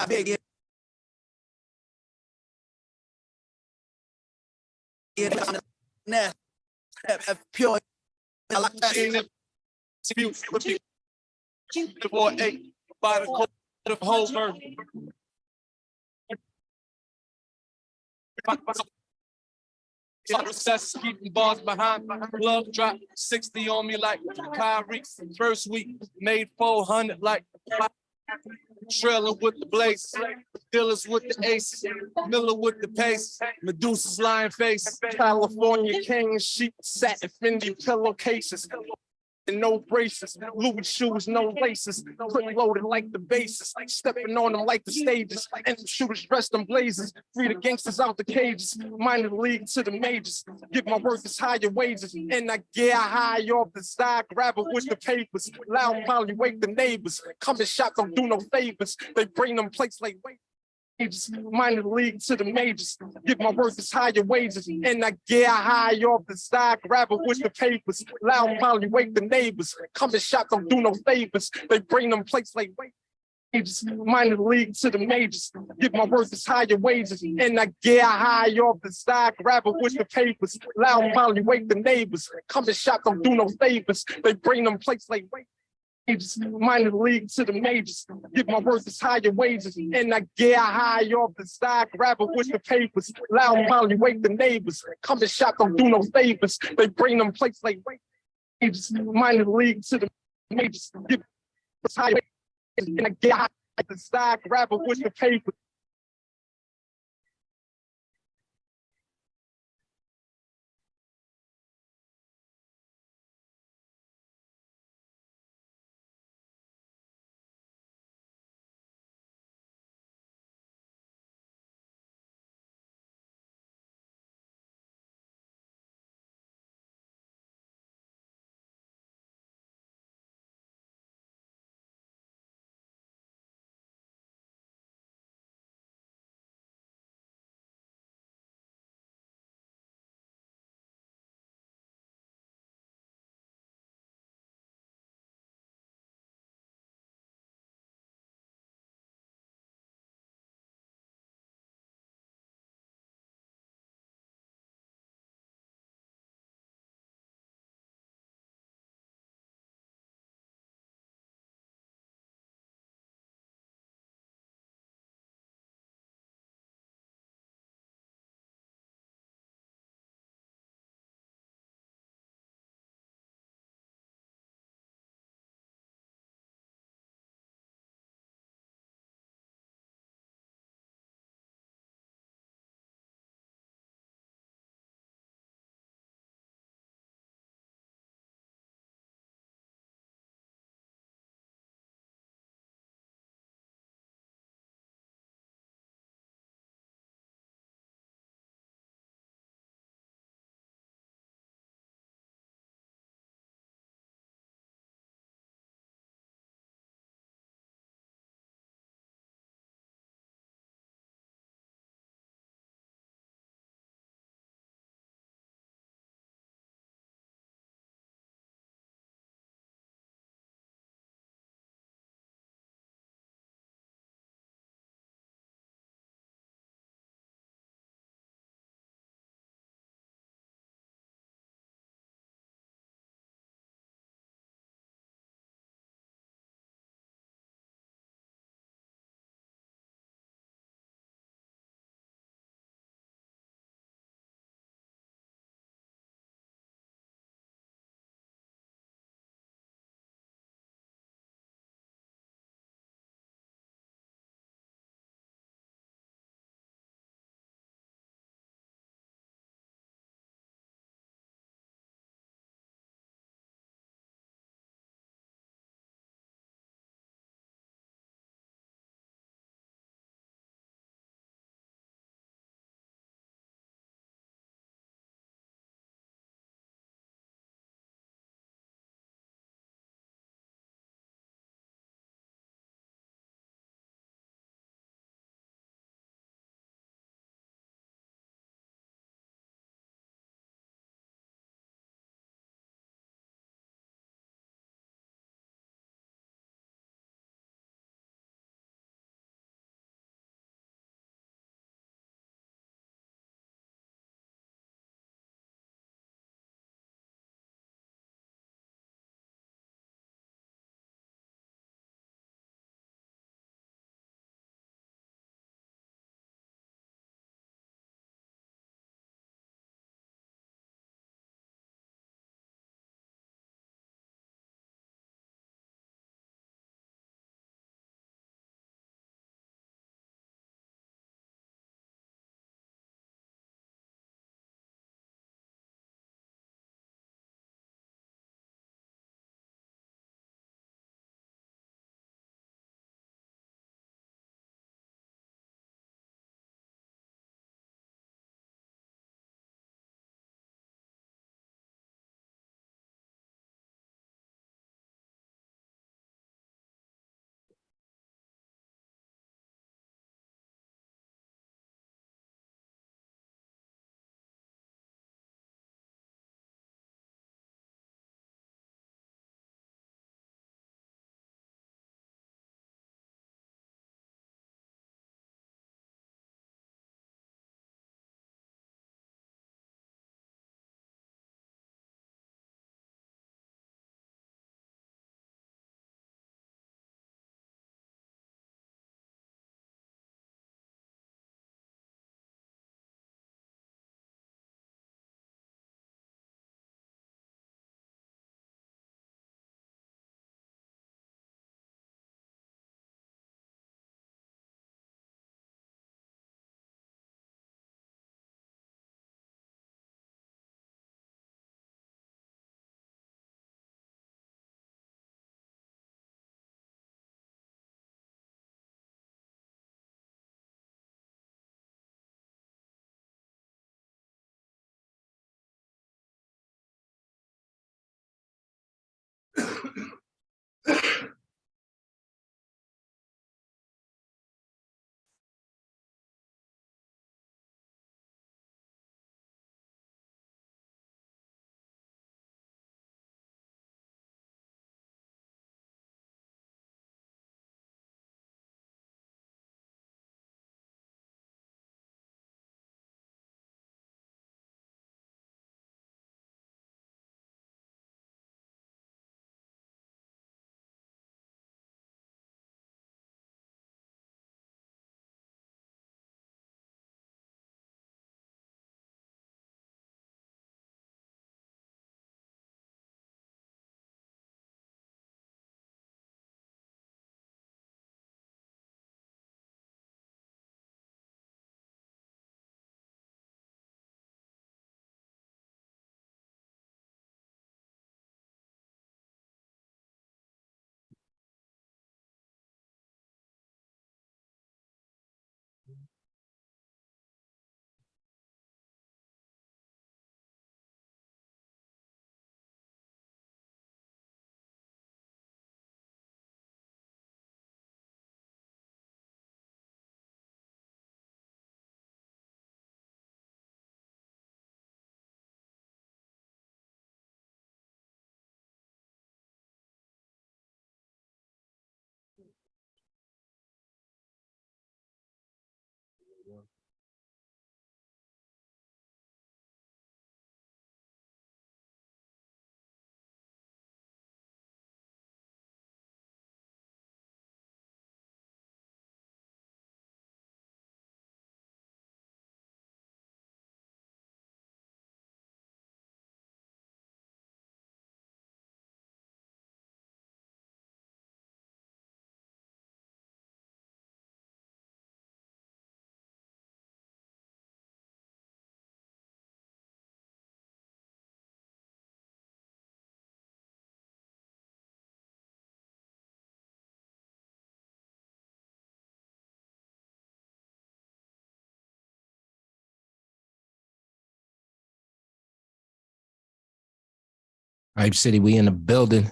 big pure. I like that. The boy ate by the cold of whole bird. Success keeping bars behind. Love dropped 60 on me like Kyrie. First week made 400 like Trailer with the blaze, dealers with the ace, Miller with the pace, Medusa's lying face, California king, sheep, satin, Fendi pillowcases. And no braces, Louis shoes, no laces, quick loaded like the bases, stepping on them like the stages, and the shooters dressed in blazers, free the gangsters out the cages, minor league to the majors, give my workers higher wages, and I get high off the side, grab it with the papers, loud probably wake the neighbors, come and shop, don't do no favors, they bring them plates like wait. Minor league to the majors, give my workers higher wages, and I get high off the side, grab it with the papers, loud probably wake the neighbors, come and shop, don't do no favors, they bring them plates like wait. Minor league to the majors, give my workers higher wages, and I get high off the side, grab it with the papers, loud probably wake the neighbors, come and shop, don't do no favors, they bring them plates like wait. Minor league to the majors, give my workers higher wages, and I get high off the side, grab it with the papers, loud probably wake the neighbors, come and shop, don't do no favors, they bring them plates like wait. Minor league to the majors, give my workers higher wages, and I get high off the side, grab it with the papers. Hype City, we in the building.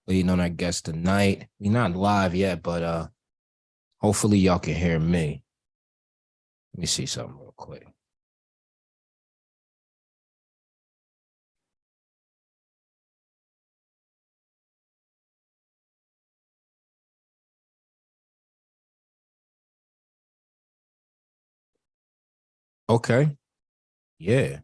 Waiting on our guest tonight. We not live yet, but hopefully y'all can hear me. Let me see something real quick. Okay. Yeah.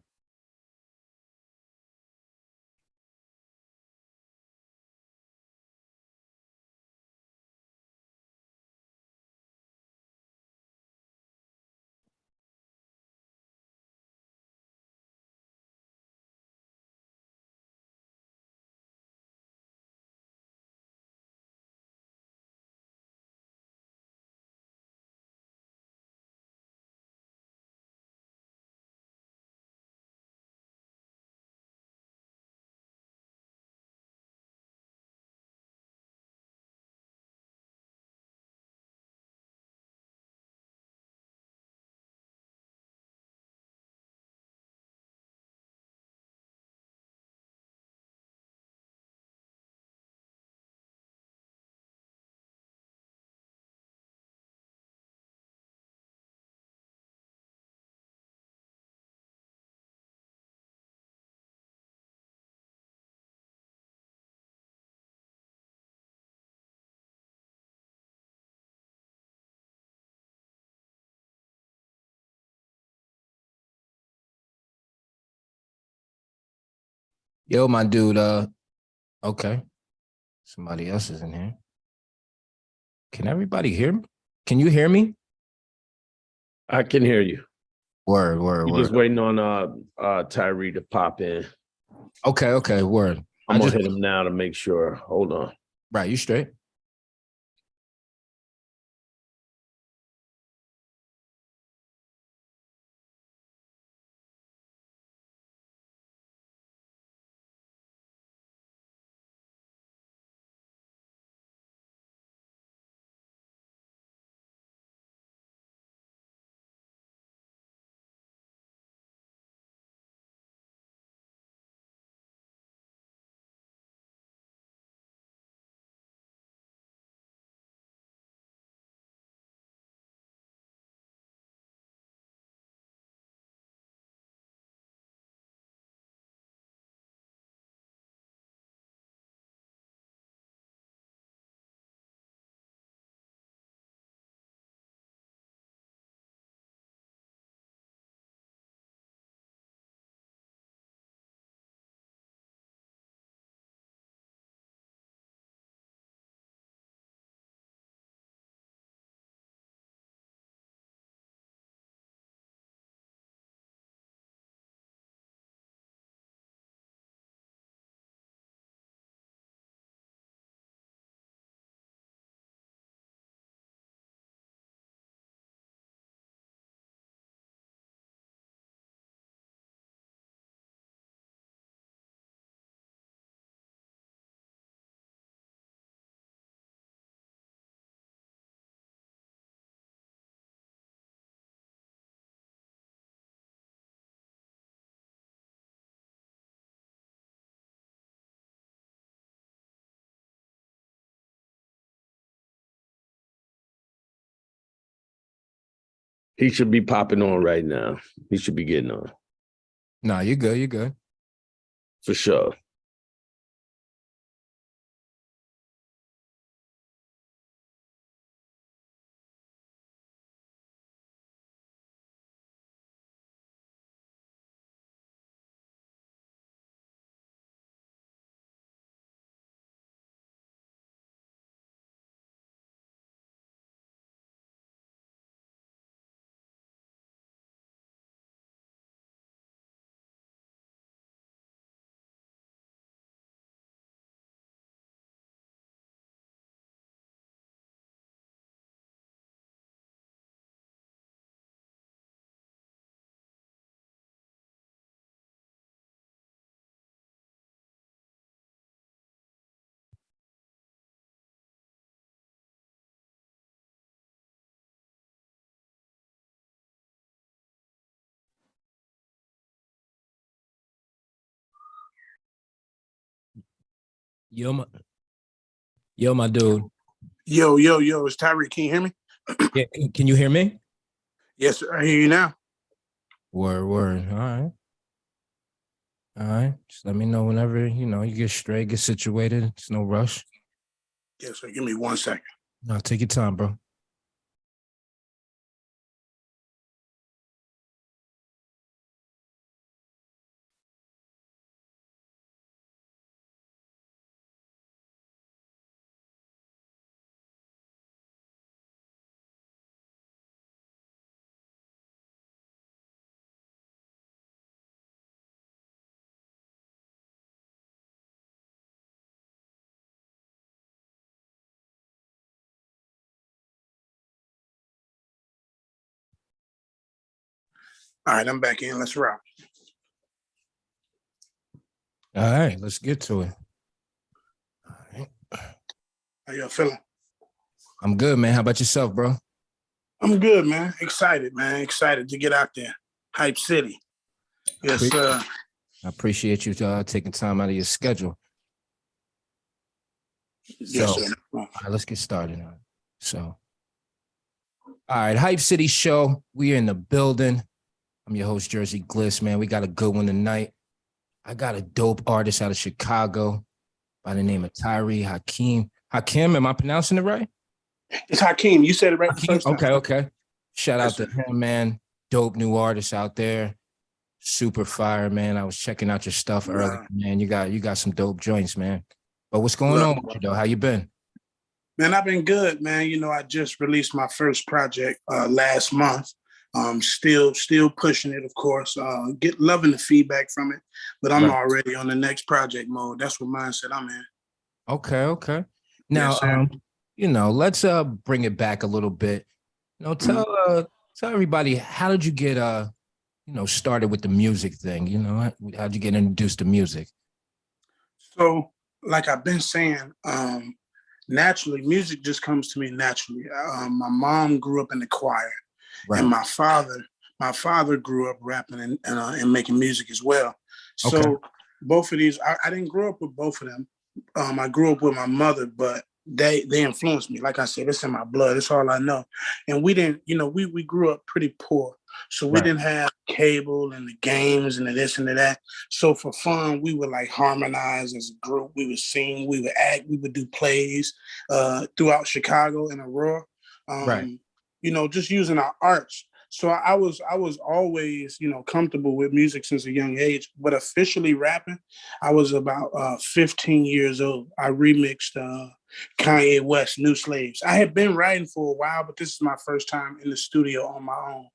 Yo, my dude, okay. Somebody else is in here. Can everybody hear me? Can you hear me? I can hear you. Word, We're just waiting on Tyree to pop in. Okay, word. I'm gonna hit him now to make sure. Hold on. Right, you straight? He should be popping on right now. He should be getting on. Nah, you good, you good. For sure. Yo, my dude. Yo, it's Tyree. Can you hear me? Yeah, can you hear me? Yes, sir. I hear you now. Word. All right. Just let me know whenever, you get straight, get situated. It's no rush. Yes, sir. Give me 1 second. No, take your time, bro. All right, I'm back in. Let's rock. All right, let's get to it. All right. How y'all feeling? I'm good, man. How about yourself, bro? I'm good, man. Excited, man. Excited to get out there. Hype City. Yes, sir. I appreciate you taking time out of your schedule. Yes, So, sir. all right, let's get started. So, all right, Hype City Show. We are in the building. I'm your host, Jersey Gliss, man. We got a good one tonight. I got a dope artist out of Chicago by the name of Tyree Hakim. Hakim, am I pronouncing it right? It's Hakeem. You said it right the Hakim? first time. Okay. Shout out Yes, to him, man. Dope new artist out there. Super fire, man. I was checking out your stuff earlier, man. You got some dope joints, man. But what's going on with you, though? How you been? Man, I've been good, man. I just released my first project last month. Still pushing it, of course. Loving the feedback from it, but I'm already on the next project mode. That's what mindset I'm in. Okay. Now, Yes, let's bring it back a little bit. Tell everybody, how did you get started with the music thing? How'd you get introduced to music? So, like I've been saying, naturally, music just comes to me naturally. My mom grew up in the choir, and my father grew up rapping and making music as well. So both of these, I didn't grow up with both of them. I grew up with my mother, but they influenced me. Like I said, it's in my blood. It's all I know. And we didn't, we grew up pretty poor. So we didn't have cable and the games and the this and the that. So for fun, we would like harmonize as a group. We would sing, we would act, we would do plays throughout Chicago and Aurora. Just using our arts. So I was always, comfortable with music since a young age, but officially rapping, I was about 15 years old. I remixed Kanye West, New Slaves. I had been writing for a while, but this is my first time in the studio on my own.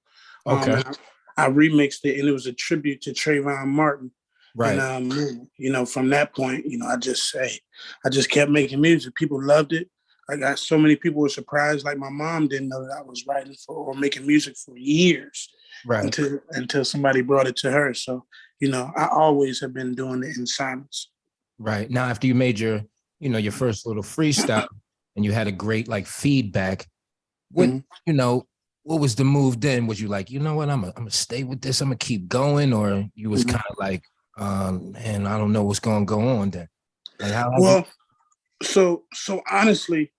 I remixed it, and it was a tribute to Trayvon Martin. Right. And from that point, I just kept making music. People loved it. I got so many people were surprised. Like my mom didn't know that I was writing for or making music for years, until somebody brought it to her. So, I always have been doing it in silence. Right. Now, after you made your first little freestyle and you had a great feedback, what was the move then? Was you like, you know what, I'm gonna stay with this, I'm gonna keep going, or you was kind of like, and I don't know what's gonna go on then? Like how? So honestly,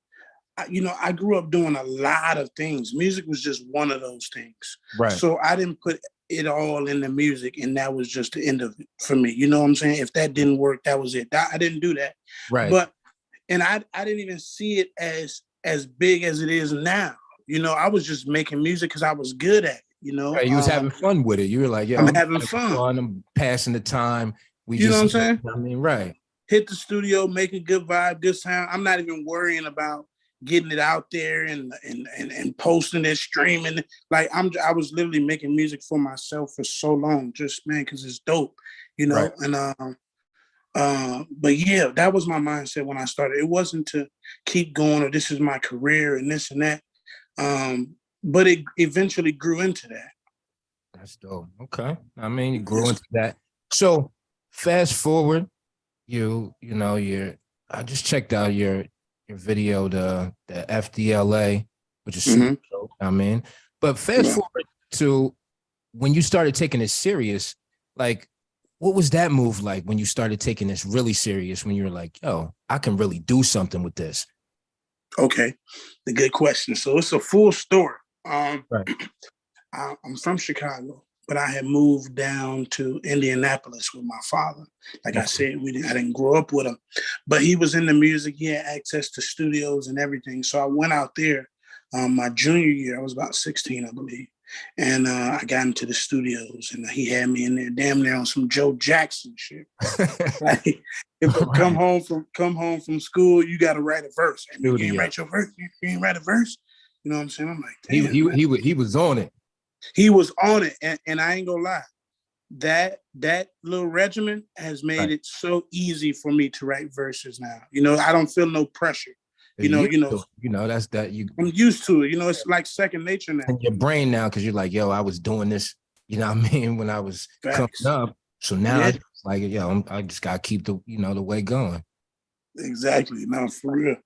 I grew up doing a lot of things. Music was just one of those things. Right. So I didn't put it all in the music, and that was just the end of it for me. You know what I'm saying? If that didn't work, that was it. I didn't do that. Right. And I didn't even see it as big as it is now. I was just making music because I was good at it. Right, you was having fun with it. You were like, yeah, I'm having fun. I'm passing the time. What I'm saying? I mean, right. Hit the studio, make a good vibe, good sound. I'm not even worrying about getting it out there and posting it, streaming. Like I was literally making music for myself for so long, just because it's dope, Right. And but yeah, that was my mindset when I started. It wasn't to keep going or this is my career and this and that. But it eventually grew into that. That's dope. Okay. I mean, you grew into that. So fast forward, I just checked out your video, the FDLA, which is super dope. I mean, but fast forward to when you started taking it serious, like what was that move like when you started taking this really serious, when you were like, yo, I can really do something with this? Okay, the good question. So it's a full story. Right. I'm from Chicago, but I had moved down to Indianapolis with my father. Like I said, I didn't grow up with him, but he was in the music. He had access to studios and everything. So I went out there my junior year. I was about 16, I believe. And I got into the studios, and he had me in there damn near on some Joe Jackson shit. Like, if I come home from school, you got to write a verse. And you ain't write your verse. You ain't write a verse. You know what I'm saying? I'm like, damn. He was on it. He was on it, and I ain't gonna lie. That little regimen has made it so easy for me to write verses now. You know, I don't feel no pressure. You know, that's that you. I'm used to it. You know, it's like second nature now. In your brain now, because you're like, yo, I was doing this. You know what I mean? When I was coming up, so now it's like, yo, I just gotta keep the way going. Exactly, no, for real.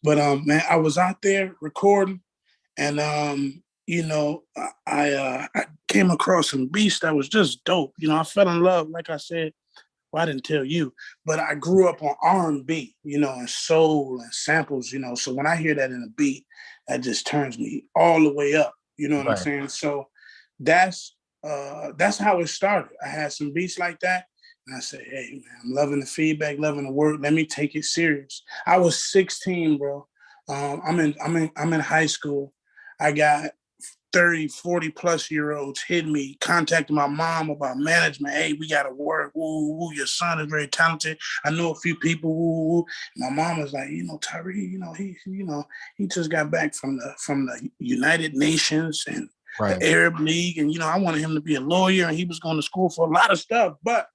But man, I was out there recording, and I came across some beats that was just dope. You know, I fell in love, like I said. Well, I didn't tell you, but I grew up on R&B, you know, and soul and samples, you know. So when I hear that in a beat, that just turns me all the way up. You know what I'm saying? So that's how it started. I had some beats like that, and I said, "Hey, man, I'm loving the feedback, loving the work. Let me take it serious." I was 16, bro. I'm in high school. I got 30, 40 plus year olds hit me, contacting my mom about management. Hey, we got to work. Woo, your son is very talented. I know a few people. Woo. My mom was like, Tyree, he just got back from the United Nations and the Arab League. And, I wanted him to be a lawyer, and he was going to school for a lot of stuff. But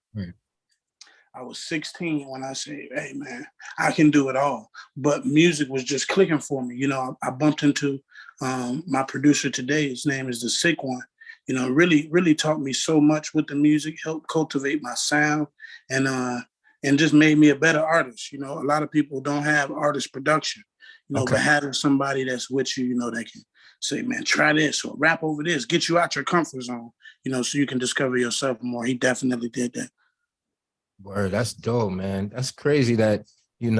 I was 16 when I said, hey, man, I can do it all. But music was just clicking for me. I bumped into my producer today. His name is The Sick One. Really, really taught me so much with the music, helped cultivate my sound, and just made me a better artist. A lot of people don't have artist production, but having somebody that's with you, that can say, man, try this or rap over this, get you out your comfort zone, so you can discover yourself more. He definitely did that. Word, that's dope, man. That's crazy that, you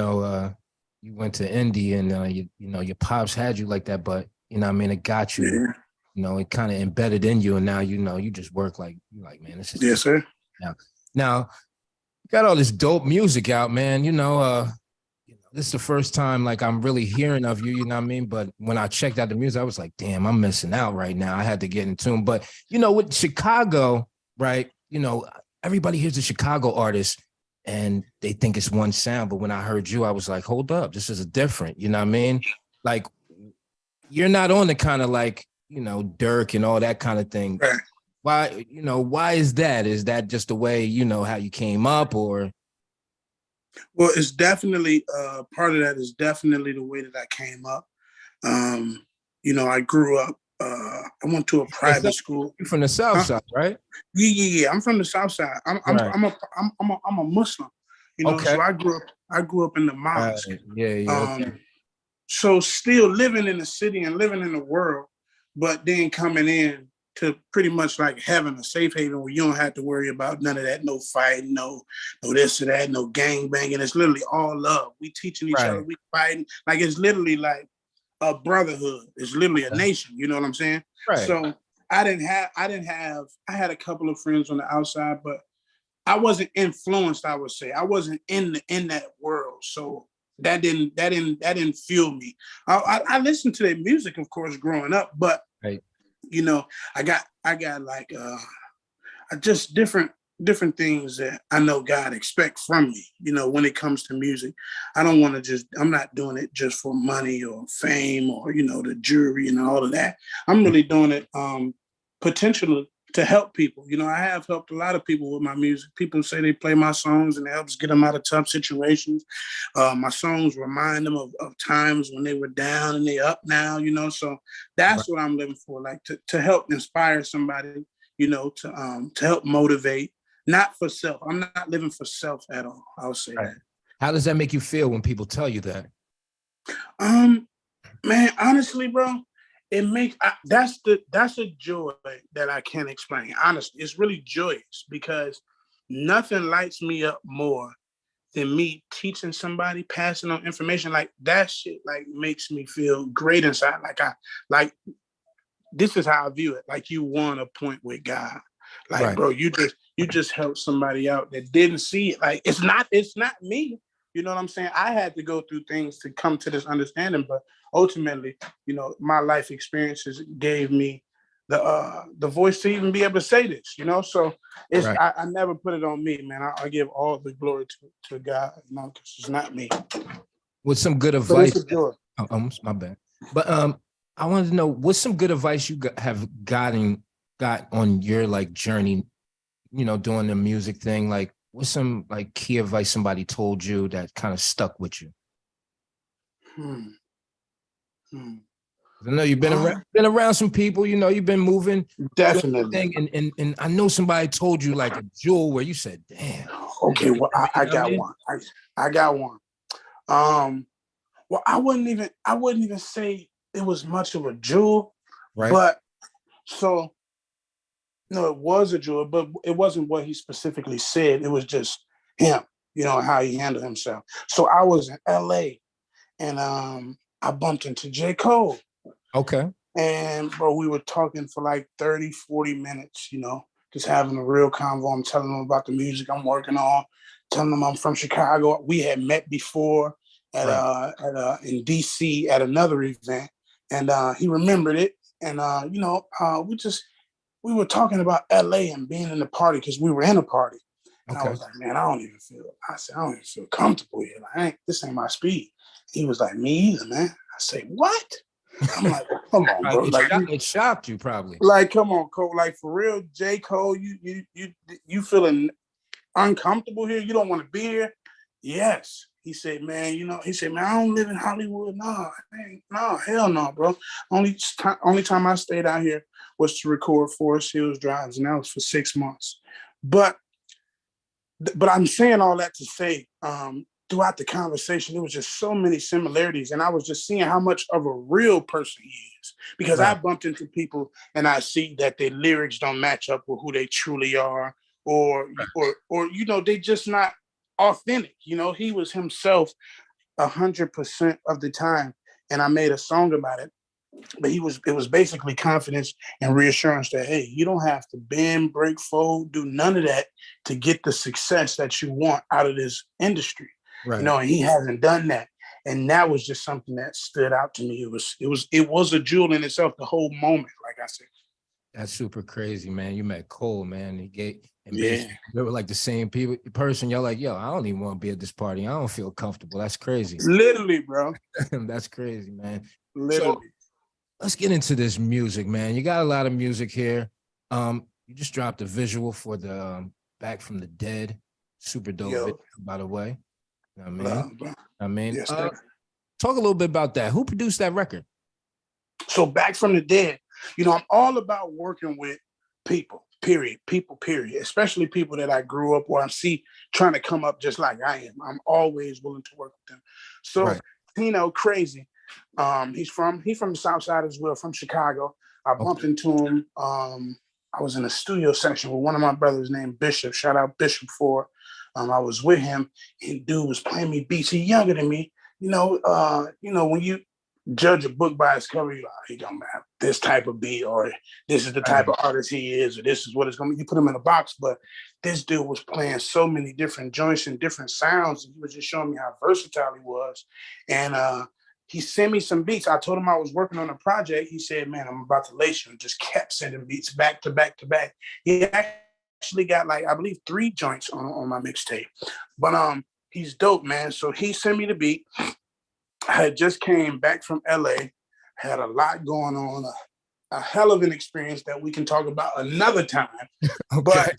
went to Indy and, your pops had you like that, but, it got you, it kind of embedded in you. And now, you just work like, man, this is. Yes, sir. Now, you got all this dope music out, man. This is the first time like I'm really hearing of you, But when I checked out the music, I was like, damn, I'm missing out right now. I had to get in tune. But, with Chicago, right, everybody hears a Chicago artist and they think it's one sound. But when I heard you, I was like, hold up, this is a different, Like, you're not on the kind of like, Dirk and all that kind of thing. Right. Why is that? Is that just the way, how you came up, or? Well, it's definitely part of that is definitely the way that I came up. I grew up, I went to a private school. You're from the South Side, right? Yeah. I'm from the South Side. I'm a Muslim, so I grew up in the mosque. Yeah. So still living in the city and living in the world, but then coming in to pretty much like having a safe haven where you don't have to worry about none of that, no fighting, no this or that, no gang banging. It's literally all love. We teaching each other, we fighting. Like, it's literally like a brotherhood. It's literally a nation. You know what I'm saying? Right. So I had a couple of friends on the outside, but I wasn't influenced, I would say. I wasn't in that world. So that didn't fuel me. I listened to their music, of course, growing up, but I got like just different things that I know God expects from me, when it comes to music. I'm not doing it just for money or fame or, the jury and all of that. I'm really doing it potentially to help people. I have helped a lot of people with my music. People say they play my songs and it helps get them out of tough situations. My songs remind them of times when they were down and they up now, so that's what I'm living for, like to help inspire somebody, to help motivate, not for self. I'm not living for self at all. I'll say that. How does that make you feel when people tell you that? Man, honestly, bro, it makes that's a joy that I can't explain. Honestly, it's really joyous because nothing lights me up more than me teaching somebody, passing on information. Like that shit like makes me feel great inside. Like this is how I view it. Like you won a point with God. Like, Right. bro, you just helped somebody out that didn't see it. Like it's not me. You know what I'm saying? I had to go through things to come to this understanding, but ultimately, you know, my life experiences gave me the voice to even be able to say this, you know. So it's Right. I never put it on me, man. I give all the glory to God, you know, because it's not me. With some good But it's advice. a joy. My bad. But I wanted to know what's some good advice you have got on your like journey, you know, doing the music thing. Like, what's some like key advice somebody told you that kind of stuck with you? I know you've been around some people, you know, you've been moving. Definitely. And I know somebody told you like a jewel where you said, damn. Okay, well, I got one. I got one. Well, I wouldn't even say it was much of a jewel, Right. but so no, it was a jewel, but it wasn't what he specifically said. It was just him, you know, how he handled himself. So I was in LA and I bumped into J. Cole. Okay. And bro, we were talking for like 30, 40 minutes, you know, just having a real convo. I'm telling him about the music I'm working on, telling him I'm from Chicago. We had met before in DC at another event, and he remembered it. And you know, we were talking about LA and being in the party because we were in a party. And I was like, man, I don't even feel comfortable here. Like, this ain't my speed. He was like, me either, man. I say, what? I'm like, come on, bro. It shocked you probably. Like, come on, Cole. Like for real, J. Cole, you feeling uncomfortable here? You don't want to be here? Yes. He said, man, I don't live in Hollywood. No, hell no, bro. Only time I stayed out here was to record Forest Hills Drives, and that was for 6 months. But I'm saying all that to say, throughout the conversation, there was just so many similarities, and I was just seeing how much of a real person he is. Because I bumped into people and I see that their lyrics don't match up with who they truly are, or you know, they just not authentic. You know, he was himself 100% of the time, and I made a song about it. But it was basically confidence and reassurance that, hey, you don't have to bend, break, fold, do none of that to get the success that you want out of this industry. Right. You know, and he hasn't done that. And that was just something that stood out to me. It was a jewel in itself, the whole moment, like I said. That's super crazy, man. You met Cole, man. Yeah. They were like the same person. Y'all like, yo, I don't even want to be at this party. I don't feel comfortable. That's crazy. Literally, bro. That's crazy, man. Literally. So, let's get into this music, man. You got a lot of music here. You just dropped a visual for the Back from the Dead. Super dope video, by the way. You know what I mean? Yes, talk a little bit about that. Who produced that record? So Back from the Dead, you know, I'm all about working with people, period. People, period. Especially people that I grew up or I see trying to come up just like I am. I'm always willing to work with them. So, Tino, crazy. He's from the South Side as well, from Chicago. I bumped into him. I was in a studio session with one of my brothers named Bishop. Shout out Bishop for. I was with him, and dude was playing me beats. He's younger than me. You know, when you judge a book by its cover, you're like, he don't have this type of beat, or this is the type of artist he is, or this is what it's gonna be. You put him in a box, but this dude was playing so many different joints and different sounds. And he was just showing me how versatile he was. And he sent me some beats. I told him I was working on a project. He said, man, I'm about to lace you, and just kept sending beats back to back to back. He actually got like, I believe 3 joints on my mixtape. But he's dope, man. So he sent me the beat. I had just came back from LA, had a lot going on, a hell of an experience that we can talk about another time. But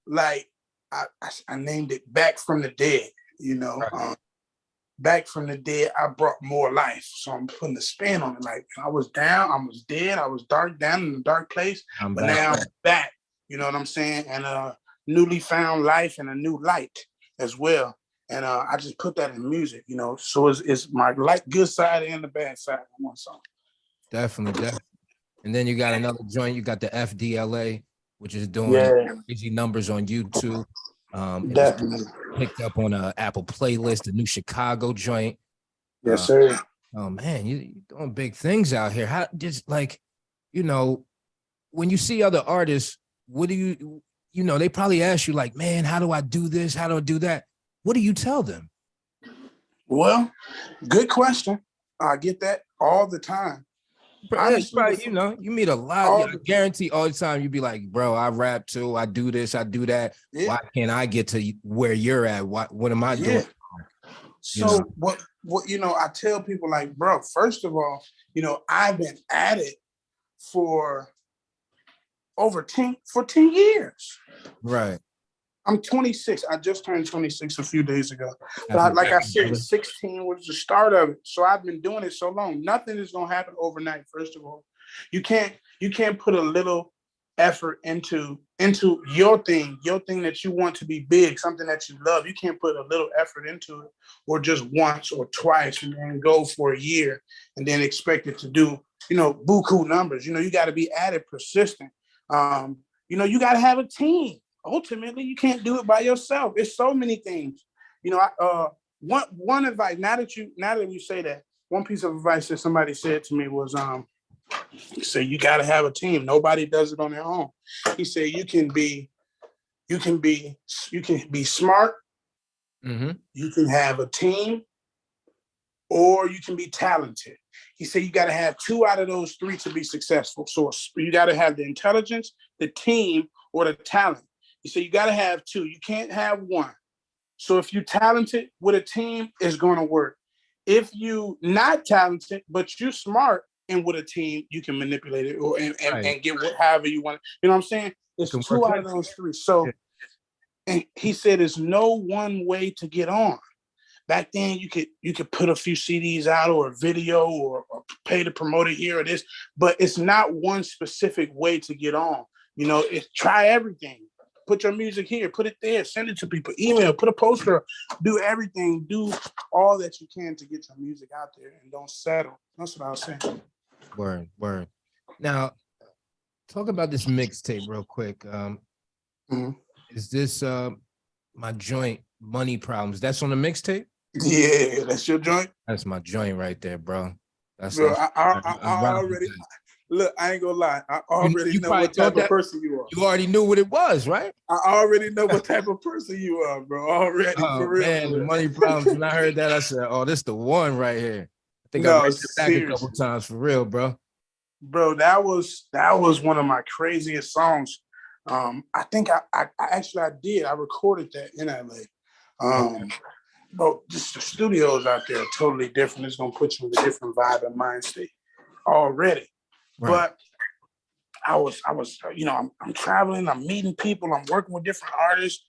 like I named it Back from the Dead, you know. Back from the dead, I brought more life. So I'm putting a spin on it. Like I was down, I was dead, I was dark, down in a dark place. But now I'm back. You know what I'm saying? And newly found life and a new light as well. And I just put that in music, you know. So it's my good side and the bad side on one song. Definitely. And then you got another joint. You got the FDLA, which is doing crazy numbers on YouTube. It was Definitely. picked up on a Apple playlist, the new Chicago joint. Yes, sir. Oh man, you're doing big things out here. How just like, you know, when you see other artists, what do you know, they probably ask you like, man, how do I do this? How do I do that? What do you tell them? Well, good question. I get that all the time. Yeah, Honestly, you know, you meet a lot. all I the guarantee all the time you be like, bro, I rap too. I do this, I do that. yeah, Why can't I get to where you're at? What am I doing? yeah. You know, So what I tell people like, bro, first of all, I've been at it for over 10 years. right. I'm 26. I just turned 26 a few days ago. But Happy like I birthday, said, brother. 16 was the start of it. So I've been doing it so long. Nothing is gonna happen overnight. First of all, you can't put a little effort into your thing that you want to be big, something that you love. You can't put a little effort into it, or just once or twice, and then go for a year and then expect it to do buku numbers. You got to be at it, persistent. You got to have a team. Ultimately, you can't do it by yourself. It's so many things. One advice. Now that you say that, one piece of advice that somebody said to me was, he said, you got to have a team. Nobody does it on their own. He said, you can be smart. Mm-hmm. You can have a team, or you can be talented. He said you got to have two out of those three to be successful. So you got to have the intelligence, the team, or the talent. He said you got to have two. You can't have one. So if you're talented with a team, it's going to work. If you not talented, but you're smart and with a team, you can manipulate it and get however you want. You know what I'm saying? It's two out of those three. So, and he said there's no one way to get on. Back then, you could put a few CDs out or a video or pay to promote it here or this, but it's not one specific way to get on. Try everything. Put your music here, put it there, send it to people, email, put a poster, do everything, do all that you can to get your music out there, and don't settle. That's what I was saying. Word. Now, talk about this mixtape real quick. Is this my joint Money Problems? That's on the mixtape? Yeah, that's your joint. That's my joint right there, bro. Bro, I already look. I ain't gonna lie. I already know what type of person you are. You already knew what it was, right? I already know what type of person you are, bro. Already, for real. Man, the Money Problems. When I heard that, I said, "Oh, this the one right here." I think I read it back a couple times for real, bro. Bro, that was one of my craziest songs. I think I did. I recorded that in LA. Bro, just the studios out there are totally different. It's gonna put you in a different vibe and mind state already. Right. But I was, I'm traveling, I'm meeting people, I'm working with different artists,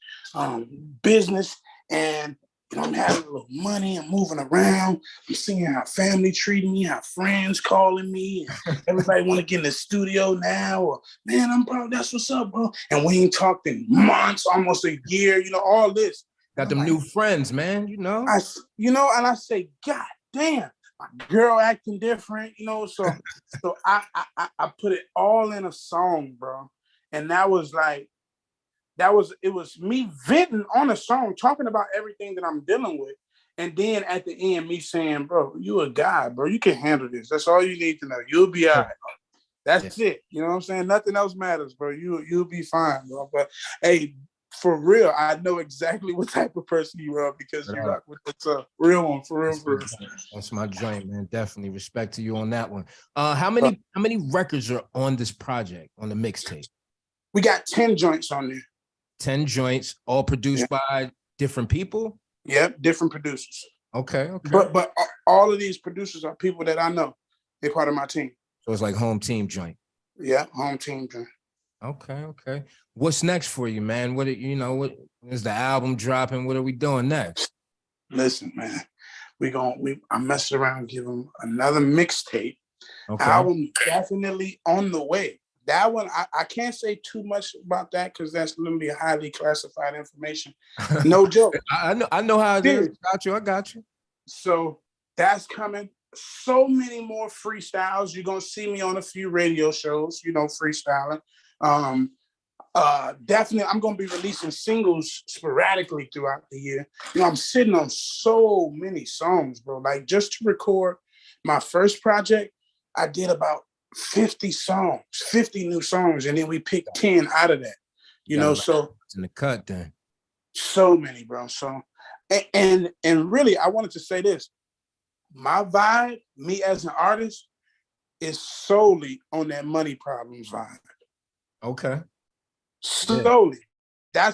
business, and I'm having a little money, I'm moving around, I'm seeing how family treating me, how friends calling me, and everybody want to get in the studio now, or man, I'm probably that's what's up, bro. And we ain't talked in months, almost a year, all this. Got them new friends, man, and I say, God damn, my girl acting different, so I put it all in a song, bro. And it was me venting on a song, talking about everything that I'm dealing with. And then at the end, me saying, bro, you a guy, bro. You can handle this. That's all you need to know. You'll be all right. That's it. You know what I'm saying? Nothing else matters, bro. You'll be fine, bro. But hey, for real, I know exactly what type of person you are because you rock with the real one, for real. That's my joint, man. Definitely respect to you on that one. How many records are on this project, on the mixtape? We got 10 joints on there. 10 joints, all produced by different people? Yep, different producers. Okay. But all of these producers are people that I know. They're part of my team. So it's like home team joint. Yeah, home team joint. Okay. What's next for you, man? What is the album dropping? What are we doing next? Listen, man, I messed around, give them another mixtape. Okay. Album definitely on the way. That one, I can't say too much about that because that's literally highly classified information. No joke. I know how it is. I got you. So that's coming. So many more freestyles. You're gonna see me on a few radio shows, freestyling. Definitely, I'm gonna be releasing singles sporadically throughout the year. I'm sitting on so many songs, bro. Like just to record my first project, I did about 50 songs, 50 new songs, and then we picked 10 out of that. So it's in the cut then. So many, bro. So and really, I wanted to say this. My vibe, me as an artist, is solely on that Money Problems vibe. Okay. Slowly. Yeah.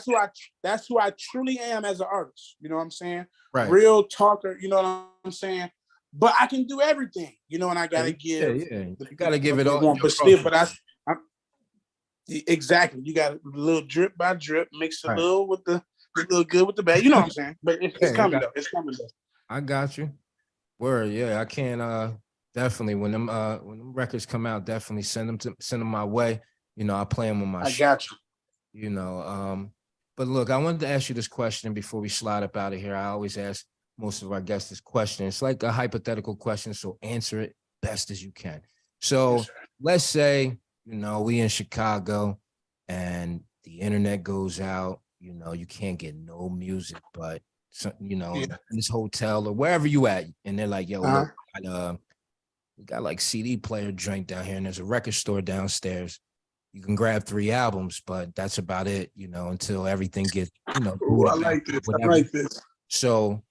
That's who I truly am as an artist. You know what I'm saying? Right. Real talker, you know what I'm saying? But I can do everything, and I gotta give you gotta give it all. Exactly. You got a little drip by drip, mix a little with the little good with the bad. You know what I'm saying? But it's coming though. It's coming though. I got you. Word, yeah. I can't definitely when them records come out, definitely send them my way. I play them on my show. I got you. But look, I wanted to ask you this question before we slide up out of here. I always ask most of our guests this question. It's like a hypothetical question, so answer it best as you can. So yes, let's say, we in Chicago and the internet goes out, you can't get no music, but in this hotel or wherever you at, and they're like, yo, look, we got like CD player joint down here, and there's a record store downstairs. You can grab 3 albums, but that's about it, until everything gets, Ooh, I like this. I like this. So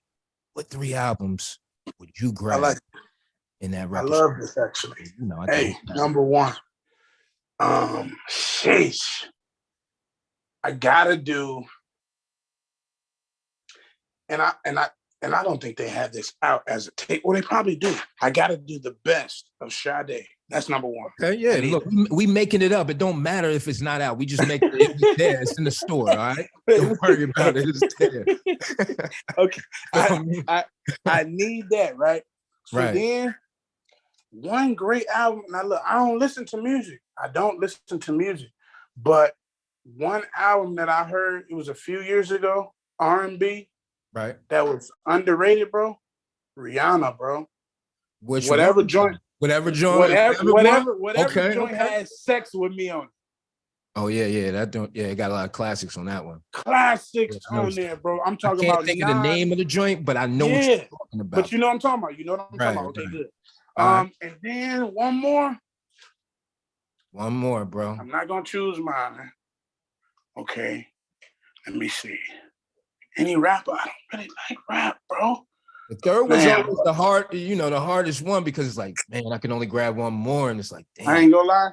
what 3 albums would you grab in that record? I love this actually. Hey, number one. Sheesh. I gotta do, and I don't think they have this out as a tape. Well, they probably do. I gotta do the best of Sade. That's number one. Okay, yeah. Look, we making it up. It don't matter if it's not out. We just make it there. It's in the store, all right? Don't worry about it. It's there. Okay. I need that, right? So then one great album. Now look, I don't listen to music. But one album that I heard, it was a few years ago, R&B. Right. That was underrated, bro. Rihanna, bro. Whatever joint has sex with me on it. Oh yeah, it got a lot of classics on that one. Classics on there, bro. I'm talking about. I can't think of the name of the joint, but I know what you're talking about. But you know what I'm talking about. Talking about. Okay, good. And then one more. One more, bro. I'm not gonna choose mine. Okay, let me see. Any rapper? I don't really like rap, bro. The third was always the hardest one because it's like, man, I can only grab one more, and it's like, damn. I ain't gonna lie.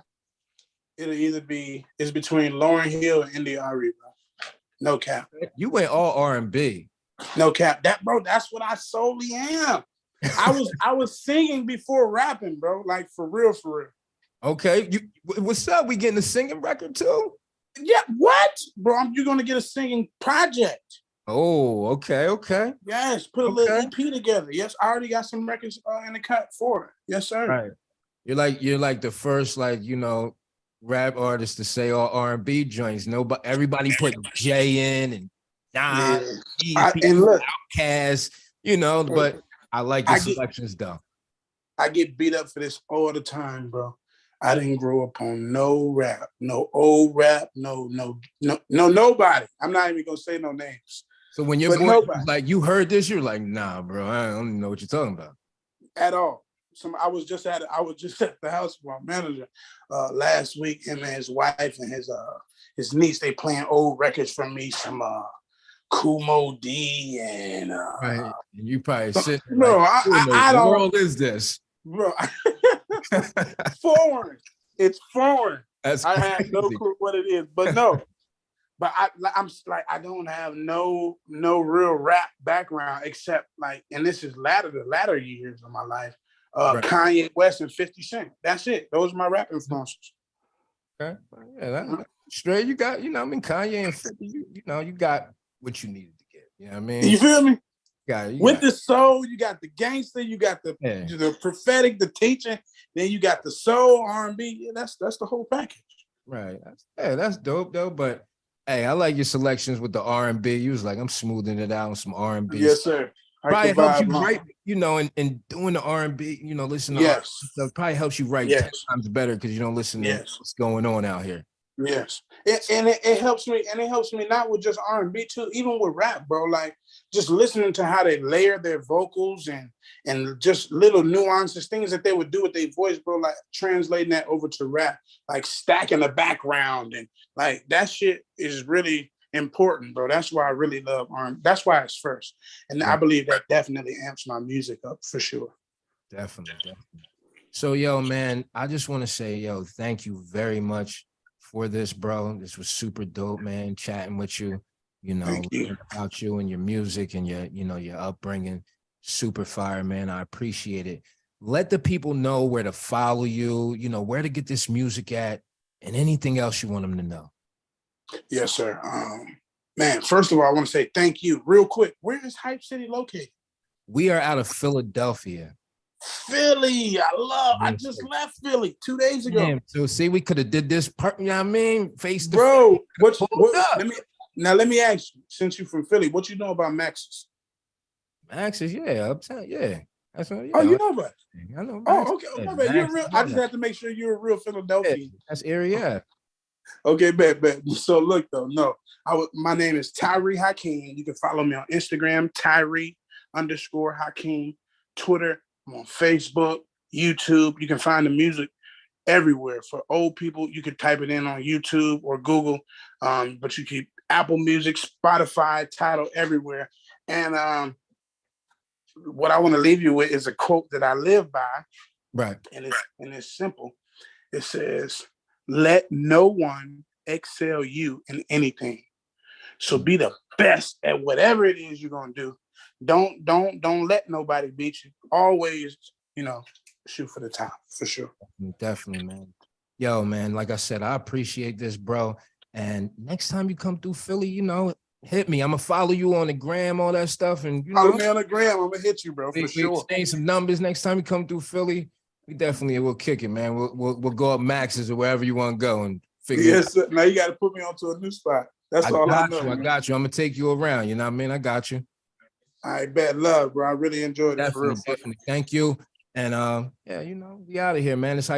It's between Lauryn Hill and India Ari, bro. No cap. You went all R&B. No cap. That's what I solely am. I was singing before rapping, bro. Like for real. Okay. What's up? We getting a singing record too? Yeah, what? Bro, you're gonna get a singing project. Oh, okay. Yes, put a little EP together. Yes, I already got some records in the cut for it. Yes, sir. Right. You're like the first rap artist to say all R&B joints. Everybody put J in and Nas, and look, Outkast, but I like your selections though. I get beat up for this all the time, bro. I didn't grow up on no rap, no old rap, no nobody. I'm not even gonna say no names. So when your boy was like, you heard this, you're like, nah, bro, I don't even know what you're talking about. At all. I was just at the house with my manager last week. Him and his wife and his niece, they playing old records from me, some Kumo D and right. And you probably sit bro, like, I don't. What world is this? Bro, foreign. It's foreign. That's I have no clue what it is, but no. But I'm like, I don't have no real rap background except and this is the latter years of my life. Kanye West and 50 Cent. That's it. Those are my rap influences. Okay. Yeah, that's straight. You got, Kanye and 50, you got what you needed to get. You know what I mean? You feel me? With the soul, you got the gangster, you got the prophetic, the teaching, then you got the soul, R&B. Yeah, that's the whole package. Right. That's dope though. But hey, I like your selections with the R&B. You was like, I'm smoothing it out on some R&B. Yes, sir. Probably helps you write, and doing the R&B, listening to stuff probably helps you write 10 times better because you don't listen to what's going on out here. Yes, it helps me, and it helps me not with just R&B too, even with rap, bro. Like just listening to how they layer their vocals and just little nuances, things that they would do with their voice, bro. Like translating that over to rap, like stacking the background and like that shit is really important, bro. That's why I really love R&B. That's why it's first, and I believe that definitely amps my music up for sure. Definitely. So, yo, man, I just want to say, yo, thank you very much for this, bro. This was super dope, man. Chatting with you, Thank you. learning about you and your music and your upbringing. Super fire, man. I appreciate it. Let the people know where to follow you, where to get this music at, and anything else you want them to know. Yes, sir. Man, first of all, I want to say thank you real quick. Where is Hype City located? We are out of Philadelphia. Philly. I just left Philly 2 days ago. Damn, so see, we could have did this part, you know what I mean? Face to Bro, face. let me ask you, since you're from Philly, what you know about Max's? Max's, yeah, uptown, yeah. That's what, yeah. Oh, you know about it? I know. Oh, okay. Oh, man, you're real. I just have to make sure you're a real Philadelphian. Yeah, that's area. Okay, bet. So look though, no, my name is Tyree Hakeem. You can follow me on Instagram, Tyree_Hakeem, Twitter. I'm on Facebook, YouTube. You can find the music everywhere. For old people, you can type it in on YouTube or Google, but you keep Apple Music, Spotify, Tidal, everywhere. And what I want to leave you with is a quote that I live by. Right. And it's simple. It says, "Let no one excel you in anything. So be the best at whatever it is you're gonna do. Don't let nobody beat you. Always, shoot for the top, for sure." Definitely, man. Yo, man, like I said, I appreciate this, bro. And next time you come through Philly, hit me. I'm gonna follow you on the gram, all that stuff. And follow me on the gram. I'm gonna hit you, bro, for sure. We exchange some numbers next time you come through Philly. We definitely will kick it, man. We'll go up Max's or wherever you want to go and figure it out. Sir. Now you got to put me onto a new spot. That's all I know. I got you. I'm gonna take you around. You know what I mean? I got you. I bet love, bro. I really enjoyed it. Definitely. Thank you. And we out of here, man. It's